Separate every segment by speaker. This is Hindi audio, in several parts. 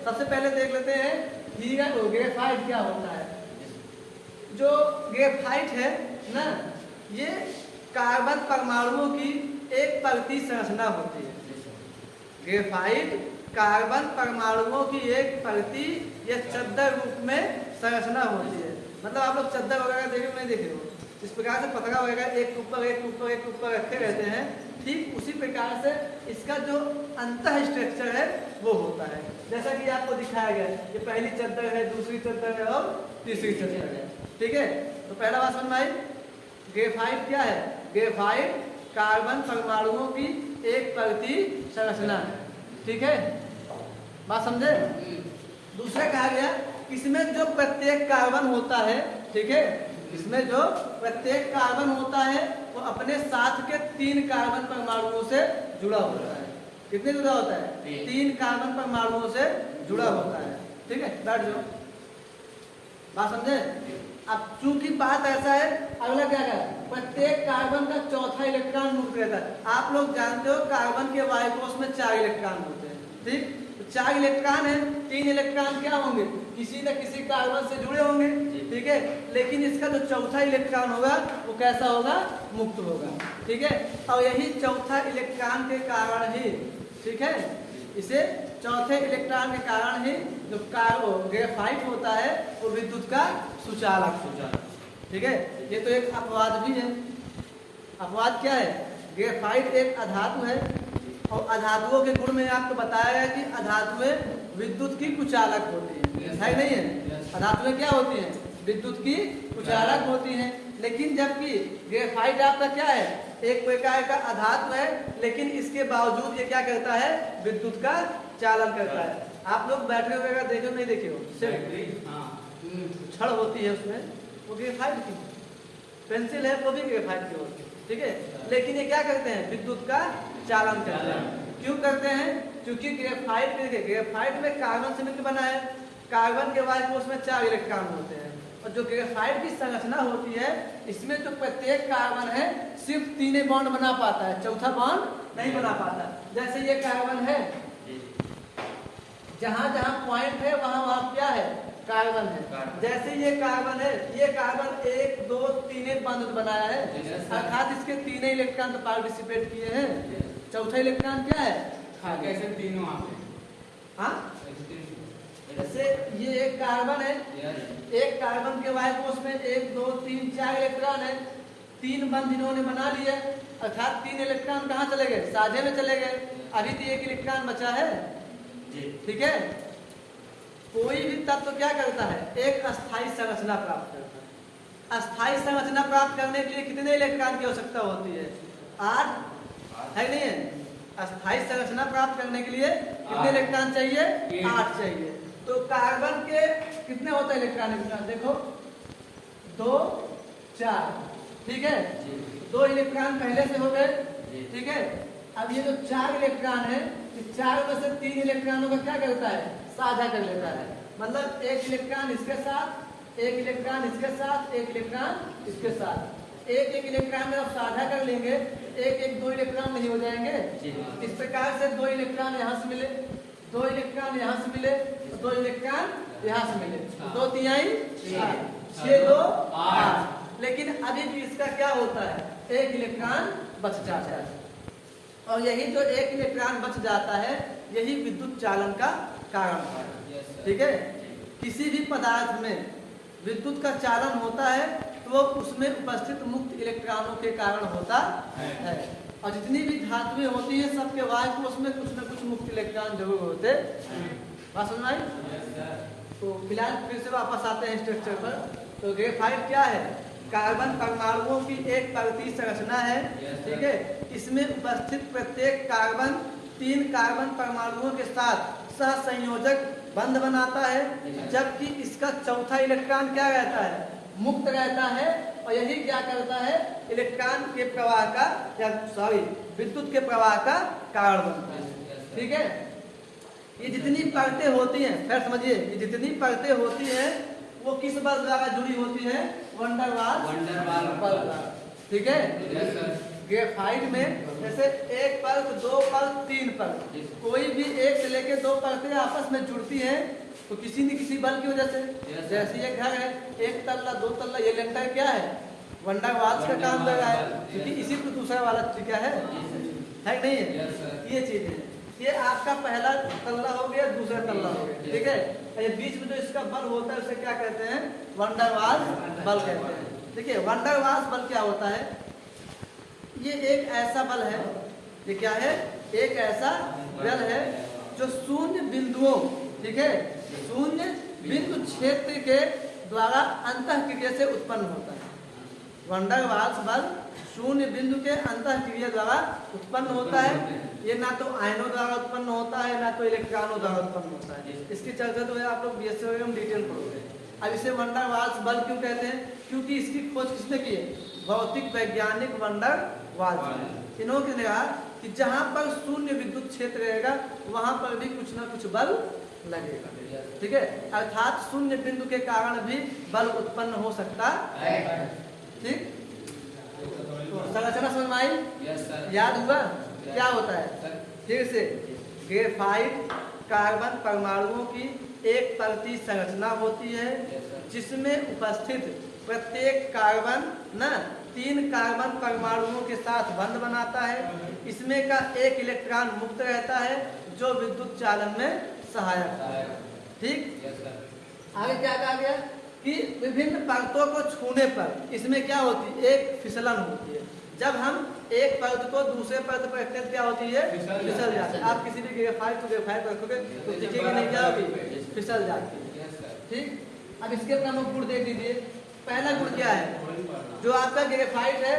Speaker 1: सबसे पहले देख लेते हैं हीरा ग्रेफाइट क्या होता है। जो ग्रेफाइट है ना, ये कार्बन परमाणुओं की एक परती संरचना होती है। ग्रेफाइट कार्बन परमाणुओं की एक परती या चद्दर रूप में संरचना होती है। मतलब आप लोग चद्दर वगैरह देखे नहीं देखे हो, इस प्रकार से पतरा वगैरह एक ऊपर एक ऊपर एक ऊपर रखे रहते हैं, ठीक उसी प्रकार से इसका जो अंतः स्ट्रक्चर है वो होता है। जैसा कि आपको दिखाया गया है, ये पहली चद्दर है, दूसरी चद्दर है और तीसरी चद्दर है। ठीक है, तो पहला बात समझ में आई। ग्रेफाइट क्या है? ग्रेफाइट कार्बन परमाणुओं की एक परती संरचना है। ठीक है, बात समझे। दूसरा कहा गया, इसमें जो प्रत्येक कार्बन होता है, ठीक है, इसमें जो प्रत्येक कार्बन होता है वो अपने साथ के 3 कार्बन परमाणुओं से जुड़ा होता है। कितने जुड़ा होता है? 3 कार्बन परमाणुओं से जुड़ा होता है। ठीक है, बैठ जाओ, बात समझे। अब चूंकि बात ऐसा है, अगला क्या है, प्रत्येक कार्बन का चौथा इलेक्ट्रॉन मुक्त रहता है। आप लोग जानते हो कार्बन के वायु कोश में 4 इलेक्ट्रॉन होते हैं। ठीक, तो 4 इलेक्ट्रॉन है, 3 इलेक्ट्रॉन क्या होंगे? किसी न किसी कार्बन से जुड़े होंगे। ठीक है, लेकिन इसका जो चौथा इलेक्ट्रॉन होगा वो कैसा होगा? मुक्त होगा। ठीक है, और यही चौथा इलेक्ट्रॉन के कारण ही, ठीक है, इसे चौथे इलेक्ट्रॉन के कारण ही जो ग्रेफाइट होता है वो विद्युत का सुचालक। ठीक है, ये तो एक अपवाद भी है। अपवाद क्या है? ग्रेफाइट एक अधातु है और अधातुओं के गुण में आपको बताया गया कि अधातुएं विद्युत की कुचालक होती है नहीं है? अधातुएं क्या होती हैं? विद्युत की कुचालक होती हैं। लेकिन जबकि ग्रेफाइट आपका क्या है? एक प्रकार का अधातु है, लेकिन इसके बावजूद ये क्या करता है? विद्युत का चालन करता है। आप लोग बैटरी वगैरह देखे नहीं देखे हो, छड़ होती है उसमें, वो ग्रेफाइट की। पेंसिल है वो भी ग्रेफाइट की होती है। ठीक है, लेकिन ये क्या करते हैं? विद्युत का चालन करते हैं। क्यों करते हैं? क्योंकि ग्रेफाइट, देखिए ग्रेफाइट में कार्बन से मिलकर बना है। कार्बन के वायु कोश में 4 इलेक्ट्रॉन होते हैं और जो ग्रेफाइट की संरचना होती है इसमें जो प्रत्येक कार्बन है सिर्फ 3 बॉन्ड बना पाता है, चौथा बॉन्ड नहीं बना पाता। जैसे ये कार्बन है, जहां जहां पॉइंट है वहां वहां क्या है? कार्बन है। जैसे ये कार्बन है, ये कार्बन 1 2 3 बॉन्ड बनाया है, अर्थात इसके 3 इलेक्ट्रॉन तो पार्टिसिपेट किए हैं। चौथा इलेक्ट्रॉन क्या है?
Speaker 2: कैसे तीनों आते?
Speaker 1: हाँ, जैसे ये एक कार्बन है, एक कार्बन के वायु कोश में 1 2 3 4 इलेक्ट्रॉन है, 3 बंध इन्होंने बना लिए, अर्थात 3 इलेक्ट्रॉन कहाँ चले गए? साझे में चले गए। अभी तो 1 इलेक्ट्रॉन बचा है। ठीक है, कोई भी तत्व क्या करता है? एक अस्थायी संरचना प्राप्त करता है। अस्थायी संरचना प्राप्त करने के लिए कितने इलेक्ट्रॉन की आवश्यकता होती है? 8 है नहीं है? अस्थायी संरचना प्राप्त करने के लिए कितने इलेक्ट्रॉन चाहिए? 8 चाहिए। तो कार्बन के कितने होता है इलेक्ट्रॉन? देखो 2 4, ठीक है, 2 इलेक्ट्रॉन पहले से हो गए। ठीक है, अब ये जो 4 इलेक्ट्रॉन है, इस 4 में से 3 इलेक्ट्रॉनों का क्या करता है? साझा कर लेता है। मतलब 1 इलेक्ट्रॉन इसके साथ, 1 इलेक्ट्रॉन इसके साथ, 1 इलेक्ट्रॉन इसके साथ। 1 इलेक्ट्रॉन में आप साझा कर लेंगे, 1 2 इलेक्ट्रॉन नहीं हो जाएंगे। इस प्रकार से 2 इलेक्ट्रॉन यहाँ से मिले, 2 इलेक्ट्रॉन यहाँ से मिले, 2 इलेक्ट्रॉन यहाँ से मिले, 2 तिहाई 6 2 8। लेकिन अभी भी इसका क्या होता है? 1 इलेक्ट्रॉन बच जाता है और यही जो 1 इलेक्ट्रॉन बच जाता है यही विद्युत चालन का कारण है। ठीक है, किसी भी पदार्थ में विद्युत का चालन होता है तो वो उसमें उपस्थित मुक्त इलेक्ट्रॉनों के कारण होता है। और जितनी भी धातुएं होती है सबके वायु कोश में कुछ न कुछ मुक्त इलेक्ट्रॉन जरूर होते हैं। बात समझ आई? तो फिलहाल फिर से वापस आते हैं स्ट्रक्चर पर। तो ग्रेफाइट क्या है? कार्बन परमाणुओं की एक परती संरचना है। ठीक है, इसमें उपस्थित प्रत्येक कार्बन 3 कार्बन परमाणुओं के साथ सहसंयोजक बंध बनाता है, जबकि इसका चौथा इलेक्ट्रॉन क्या रहता है? मुक्त रहता है। और यही क्या करता है? इलेक्ट्रॉन के प्रवाह का या विद्युत के प्रवाह का कारण बनता है। ठीक है, ये जितनी परतें होती हैं, फिर समझिए, ये जितनी परतें होती हैं वो किस बल द्वारा जुड़ी होती है? वंडरवाल बल। ठीक है, ग्रेफाइट में जैसे एक परत, दो परत, तीन परत, कोई भी एक से लेके दो परतें आपस में जुड़ती हैं तो किसी न किसी बल की वजह से। जैसे ये घर है, एक तल्ला, दो तल्ला, ये लेंटर क्या है? वंडर वाल्स का काम कर रहा है, क्योंकि इसी को दूसरा वाला क्या है नहीं है? ये चीज है। ये आपका पहला तल्ला हो गया, दूसरा तल्ला हो गया, ठीक है। ये बीच में जो इसका बल होता है उसे क्या कहते हैं? वंडर वाल्स बल कहते हैं। देखिए वंडर वाल्स बल क्या होता है? ये एक ऐसा बल है, ये क्या है? एक ऐसा बल है जो शून्य बिंदुओं, ठीक है, शून्य बिंदु क्षेत्र के द्वारा अंतःक्रिया से उत्पन्न होता है। वंडर वाल्स बल शून्य बिंदु के अंतःक्रिया द्वारा उत्पन्न होता है। ये ना तो आयनों द्वारा उत्पन्न होता है, ना तो इलेक्ट्रॉनों द्वारा उत्पन्न होता है। इसकी चर्चा तो है, आप लोग बीएससी में डिटेल पढ़ोगे। अब इसे वंडर वाल्स बल क्यों कहते हैं? क्योंकि इसकी खोज किसने की है? भौतिक वैज्ञानिक वंडर वाल्स। इन्होंने कहा कि जहां पर शून्य विद्युत क्षेत्र रहेगा वहां पर भी कुछ ना कुछ बल लगेगा, ठीक है। अर्थात शून्य बिंदु के कारण भी बल उत्पन्न हो सकता है, ठीक। संरचना समझ में आई? याद हुआ क्या होता है? फिर से, ग्रेफाइट कार्बन परमाणुओं की एक परतीय संरचना होती है जिसमें उपस्थित प्रत्येक कार्बन ना 3 कार्बन परमाणुओं के साथ बंध बनाता है। इसमें का एक इलेक्ट्रॉन मुक्त रहता है जो विद्युत चालन में सहायक है, ठीक। आगे क्या कहा गया कि विभिन्न परतों को छूने पर इसमें क्या होती है? एक फिसलन होती है। जब हम एक परत को दूसरे परत पर रखते हैं क्या होती है? फिसल जाती है। आप किसी भी ग्रेफाइट को ग्रेफाइट रखोगे तो दिखेगी नहीं, क्या होगी? फिसल जाती है, ठीक। अब इसके प्रमुख गुण देख लीजिए। पहला गुण क्या है? जो आपका ग्रेफाइट है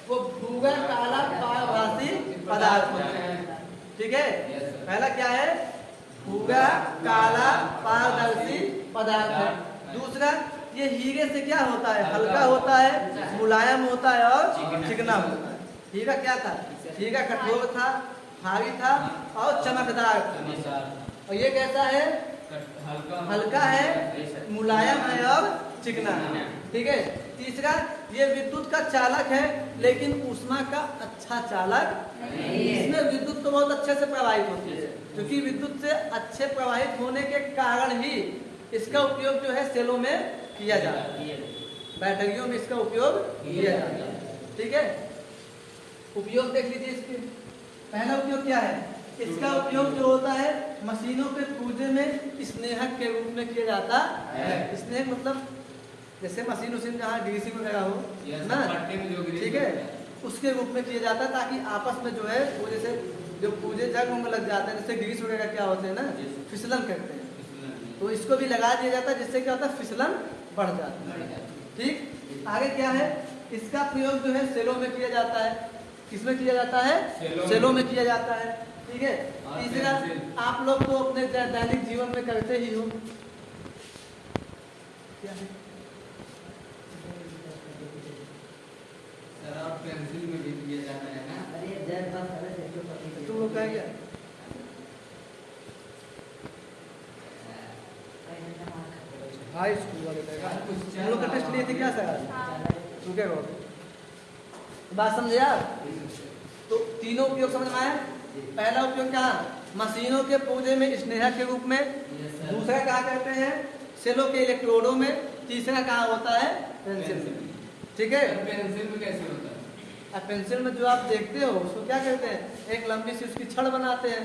Speaker 1: वो भूरा काला पारभासी पदार्थ होता है, ठीक है। पहला क्या है? भूरा काला पारदर्शी पदार्थ है। दूसरा, ये हीरे से क्या होता है? हल्का होता है, मुलायम होता है और चिकना होता है। हीरा क्या था? हीरा कठोर था, भारी था और चमकदार था। और ये कैसा है? हल्का है, मुलायम है और चिकना है, ठीक है। तीसरा, ये विद्युत का चालक है लेकिन ऊष्मा का अच्छा चालक नहीं। इसमें विद्युत तो बहुत अच्छे से प्रवाहित होती है, क्योंकि विद्युत से अच्छे प्रवाहित होने के कारण ही इसका उपयोग जो है सेलों में किया जाता है, बैटरियों में इसका उपयोग किया जाता है, ठीक है। उपयोग देख लीजिए इसके। पहला उपयोग क्या है? इसका उपयोग जो होता है मशीनों के पूजे में स्नेहक के रूप में किया जाता है। स्नेहक मतलब जैसे मशीन उसीन जहाँ ग्रीसिंग वगैरह हो ना, ठीक है, उसके रूप में किया जाता है ताकि आपस में जो है वो जैसे जो पूजे जग में लग जाते हैं, जैसे ग्रीस वगैरह क्या होते हैं ना, फिसलन करते हैं, तो इसको भी लगा दिया जाता है जिससे क्या होता है? फिसलन बढ़ जाता है, ठीक। आगे क्या है? इसका प्रयोग जो है सेलों में किया जाता है। किसमें किया जाता है? सेलों में किया जाता है, ठीक है। तीसरा, आप लोग तो अपने दैनिक जीवन में करते ही हो, क्या है?
Speaker 2: पेंसिल में भी किया जाता है ना।
Speaker 1: तुम लोग कहेंगे हाई स्कूल वाले तुम लोग का टेस्ट लिए थे क्या सर? तू क्या कहोगे? बात समझे आप? तो तीनों उपयोग समझ में आया। पहला उपयोग क्या? मशीनों के पूजे में स्नेहक के रूप में। दूसरा कहा कहते हैं सेलों के इलेक्ट्रोडों में। तीसरा कहा होता है पेंसिल में, ठीक है।
Speaker 2: पेंसिल में कैसे होता है?
Speaker 1: अब पेंसिल में जो आप देखते हो उसको क्या कहते हैं? एक लंबी सी उसकी छड़ बनाते हैं,